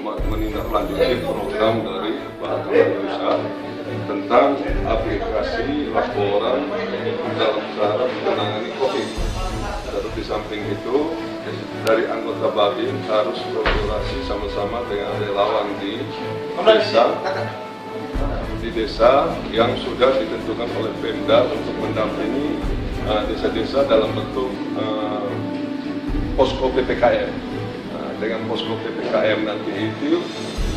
menindaklanjuti program dari Pak Indonesia tentang aplikasi laporan dalam cara menangani COVID. Terus di samping itu dari anggota Babin harus berkolaborasi sama-sama dengan relawan di desa yang sudah ditentukan oleh Pemda untuk mendampingi desa-desa dalam bentuk posko PPKM. Dengan posko PPKM nanti itu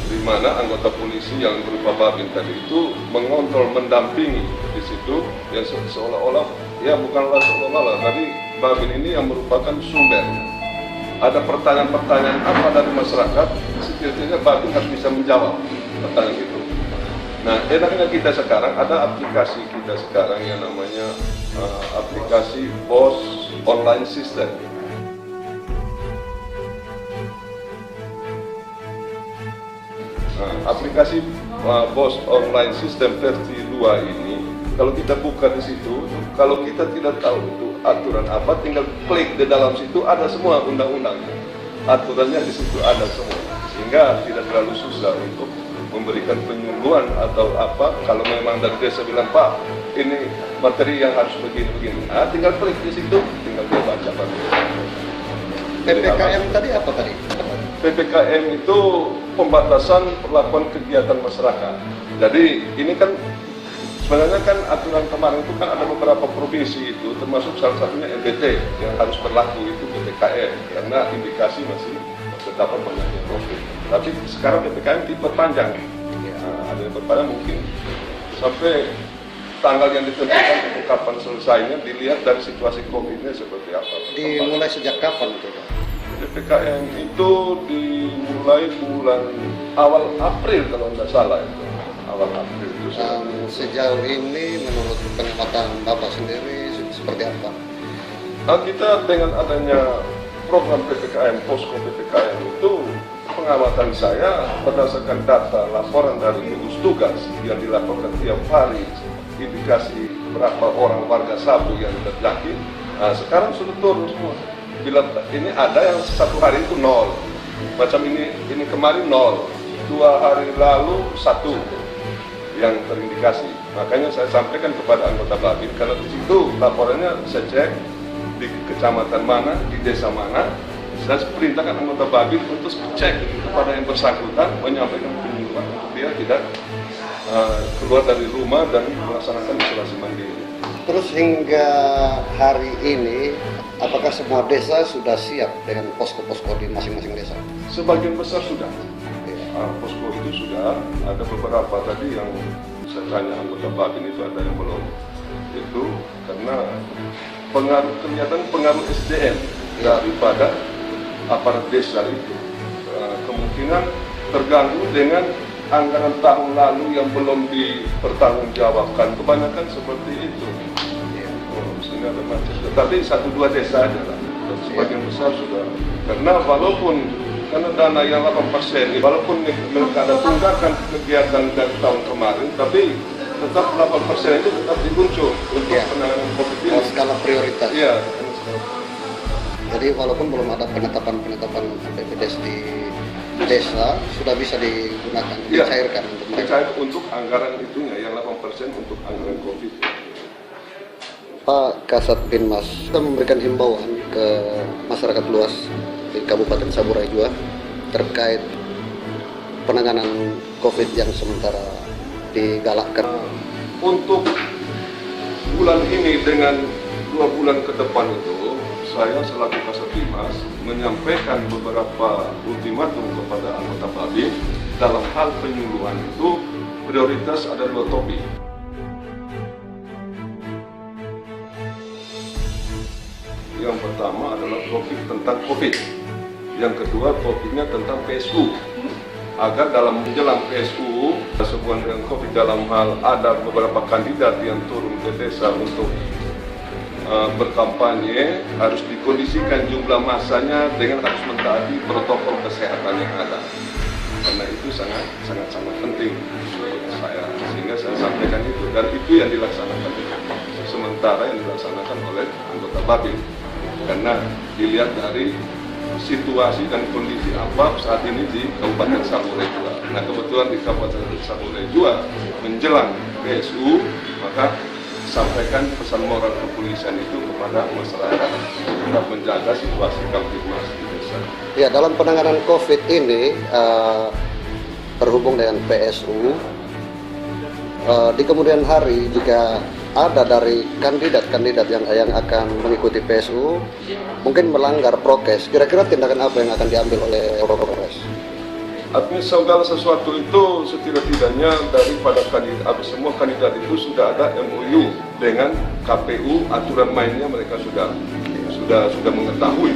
di mana anggota polisi yang berupa Babin tadi itu mengontrol, mendampingi di situ, ya seolah-olah ya bukanlah seolah-olah tadi Babin ini yang merupakan sumber. Ada pertanyaan-pertanyaan apa dari masyarakat, setidaknya Babin harus bisa menjawab pertanyaan itu. Nah, enaknya kita sekarang ada aplikasi kita sekarang yang namanya aplikasi POS Online System. Nah, aplikasi POS Online System versi 2 ini, kalau kita buka di situ, kalau kita tidak tahu itu aturan apa, tinggal klik di dalam situ ada semua undang-undangnya, aturannya di situ ada semua, sehingga tidak terlalu susah untuk memberikan penyuluhan atau apa. Kalau memang dari desa bilang, Pak, ini materi yang harus begini-begini, tinggal klik di situ, tinggal dia baca. PPKM tadi apa tadi? PPKM itu pembatasan perlakuan kegiatan masyarakat. Jadi ini kan sebenarnya kan aturan kemarin itu kan ada beberapa provinsi itu, termasuk salah satunya NTT yang harus berlaku itu PPKM karena indikasi masih terdapat banyaknya COVID. Tapi sekarang PPKM diperpanjang. Ada yang berpanjang mungkin sampai tanggal yang ditentukan untuk kapan selesainya dilihat dari situasi COVID-nya seperti apa. Dimulai sejak kapan itu? PPKM itu dimulai bulan awal April kalau tidak salah itu. Awal April itu. Sejauh ini menurut pengamatan Bapak sendiri seperti apa? Kita dengan adanya program PPKM, posko PPKM itu pengamatan saya berdasarkan data laporan dari gugus tugas yang dilaporkan tiap hari, indikasi berapa orang warga Sabu yang terjangkit. Sekarang sudah turun semua. Bila ini ada yang satu hari itu 0, macam ini kemarin 0, 2 hari lalu 1 yang terindikasi. Makanya saya sampaikan kepada anggota Babin, karena di situ laporannya saya cek di kecamatan mana, di desa mana, saya perintahkan anggota Babin untuk cek kepada yang bersangkutan, menyampaikan penyuluhan untuk dia tidak keluar dari rumah dan melaksanakan isolasi mandiri. Terus hingga hari ini, apakah semua desa sudah siap dengan posko-posko di masing-masing desa? Sebagian besar sudah. Posko itu sudah, ada beberapa tadi yang saya tanya anggota Babin itu ada yang belum. Itu karena pengaruh SDM daripada aparat desa itu kemungkinan terganggu dengan anggaran tahun lalu yang belum dipertanggungjawabkan. Kebanyakan seperti itu. Sehingga ada macam. Tetapi 1-2 desa aja lah. Sebagian besar sudah. Karena walaupun karena dana yang 8%, walaupun mereka ada tunggakan kegiatan dari tahun kemarin, tapi tetap 8% itu tetap dimuncul untuk penanganan COVID ini. Skala prioritas. Iya. Jadi walaupun belum ada penetapan BPJS di desa, sudah bisa digunakan, dicairkan untuk mereka. Dicair untuk anggaran itunya, yang 8% untuk anggaran COVID. Pak Kasat Binmas, kita memberikan himbauan ke masyarakat luas di Kabupaten Saburai Jua terkait penanganan COVID yang sementara digalakkan. Untuk bulan ini dengan 2 bulan ke depan itu, saya selaku Kasat Binmas menyampaikan beberapa ultimatum kepada anggota Babin dalam hal penyuluhan itu prioritas ada 2 topik. Yang pertama adalah topik tentang COVID. Yang kedua topiknya tentang PSU. Agar dalam menjelang PSU, sebuah dengan COVID dalam hal ada beberapa kandidat yang turun ke desa untuk berkampanye, harus dikondisikan jumlah masanya dengan harus mentaati protokol kesehatan yang ada. Karena itu sangat penting menurut saya, sehingga saya sampaikan itu, dan itu yang dilaksanakan sementara yang dilaksanakan oleh anggota Babin. Karena dilihat dari situasi dan kondisi apa saat ini di Kabupaten Saburai Jua. Nah kebetulan di Kabupaten Saburai Jua menjelang PSU, maka sampaikan pesan moral kepolisian itu kepada masyarakat untuk menjaga situasi Kamtibmas di desa. Ya, dalam penanganan COVID ini terhubung dengan PSU, di kemudian hari jika ada dari kandidat-kandidat yang akan mengikuti PSU mungkin melanggar prokes, kira-kira tindakan apa yang akan diambil oleh Polres? Artinya segala sesuatu itu setidak-tidaknya daripada kandidat, semua kandidat itu sudah ada MOU dengan KPU, aturan mainnya mereka sudah mengetahui.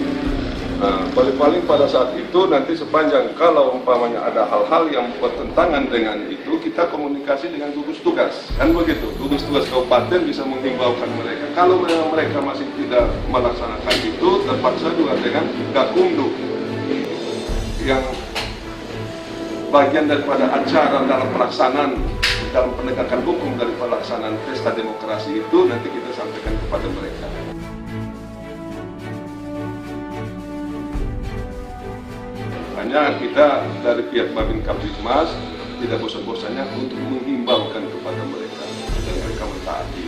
Nah, paling-paling pada saat itu nanti sepanjang kalau umpamanya ada hal-hal yang bertentangan dengan itu, kita komunikasi dengan gugus tugas, kan begitu. Gugus tugas kabupaten bisa menghimbaukan mereka. Kalau mereka masih tidak melaksanakan itu, terpaksa juga dengan Gakumdu yang bagian daripada acara dalam pelaksanaan dalam penegakan hukum dari pelaksanaan pesta demokrasi itu nanti kita sampaikan kepada mereka. Hanya kita dari pihak Babin Kamtibmas tidak bosan-bosannya untuk menghimbaukan kepada mereka dan mereka mentaati.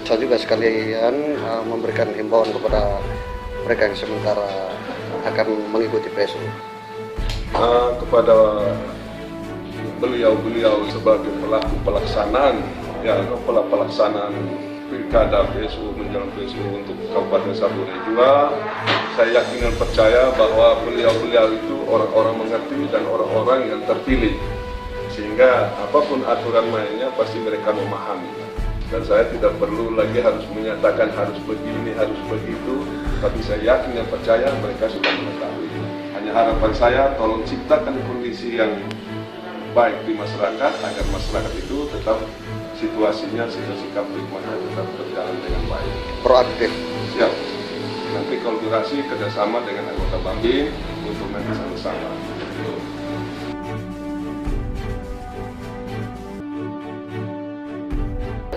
Saya juga sekalian memberikan himbauan kepada mereka yang sementara akan mengikuti PSU. Kepada beliau sebagai pelaku pelaksanaan pelaksanaan pilkada PSU menjelang PSU untuk Kabupaten Saburai Jua, saya yakin dan percaya bahwa beliau itu orang-orang mengerti dan orang-orang yang terpilih, sehingga apapun aturan mainnya pasti mereka memahami. Dan saya tidak perlu lagi harus menyatakan harus begini, harus begitu, tapi saya yakin dan percaya mereka sudah mengetahui. Hanya harapan saya, tolong ciptakan kondisi yang baik di masyarakat agar masyarakat itu tetap situasinya, situasi Kamtibmasnya tetap berjalan dengan baik. Proaktif. Siap. Nanti kolaborasi kerjasama dengan anggota Babin untuk nanti sama-sama.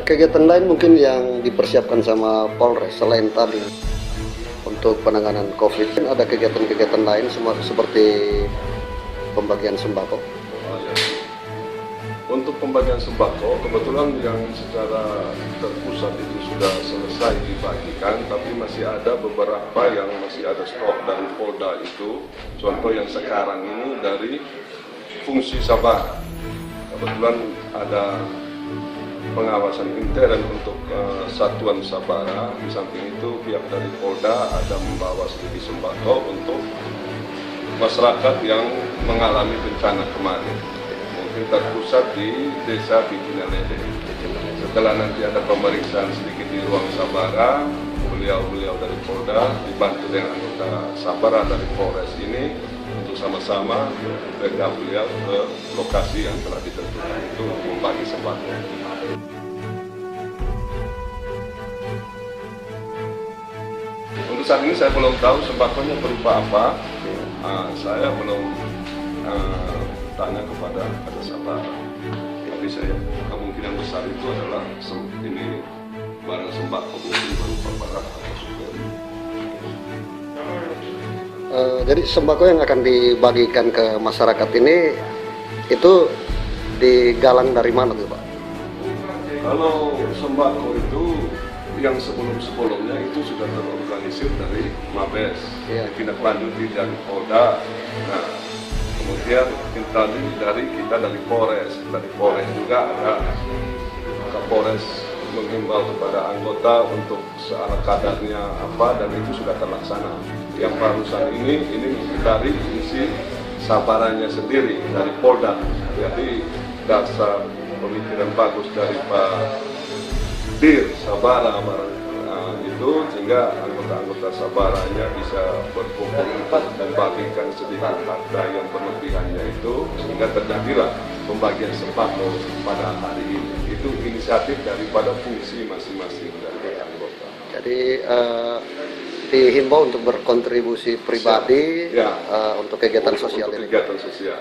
Kegiatan lain mungkin yang dipersiapkan sama Polres selain tadi untuk penanganan COVID, ada kegiatan-kegiatan lain seperti pembagian sembako. Untuk pembagian sembako, kebetulan yang secara terpusat itu sudah selesai dibagikan, tapi masih ada beberapa yang masih ada stok dari Polda itu. Contoh yang sekarang ini dari fungsi Sabara. Kebetulan ada pengawasan intern untuk satuan Sabara. Di samping itu pihak dari Polda ada membawa sedikit sembako untuk masyarakat yang mengalami bencana kemarin. Mungkin terpusat di desa Bijinalede. Setelah nanti ada pemeriksaan sedikit di ruang Sabara, beliau dari Polda dibantu dengan anggota Sabara dari Polres ini untuk sama-sama backup beliau ke lokasi yang telah ditentukan itu membagi sembako. Untuk saat ini saya belum tahu sembakonya berupa apa. Saya belum tanya kepada Sabara. Tapi saya kemungkinan besar itu adalah ini barang sembako mungkin berupa barang atau super. Jadi sembako yang akan dibagikan ke masyarakat ini itu digalang dari mana tuh Pak? Kalau sembako itu yang sebelum-sebelumnya itu sudah terorganisir dari Mabes, tindak lanjuti dari Polda. Nah, kemudian kita dari Polres, juga ada Kapolres menghimbau kepada anggota untuk seala kadarnya apa, dan itu sudah terlaksana. Yang barusan ini dari isi Sabaranya sendiri dari Polda. Jadi dasar pemikiran bagus dari Pak Dir Sabara itu, sehingga anggota-anggota Sabaranya bisa berkumpul dan bagikan sedikit harta yang berlebihannya itu, sehingga terjadilah pembagian sembako pada hari ini. Itu inisiatif daripada fungsi masing-masing dari anggota. Jadi dihimbau untuk berkontribusi pribadi ya, untuk kegiatan sosial untuk ini. Kegiatan sosial.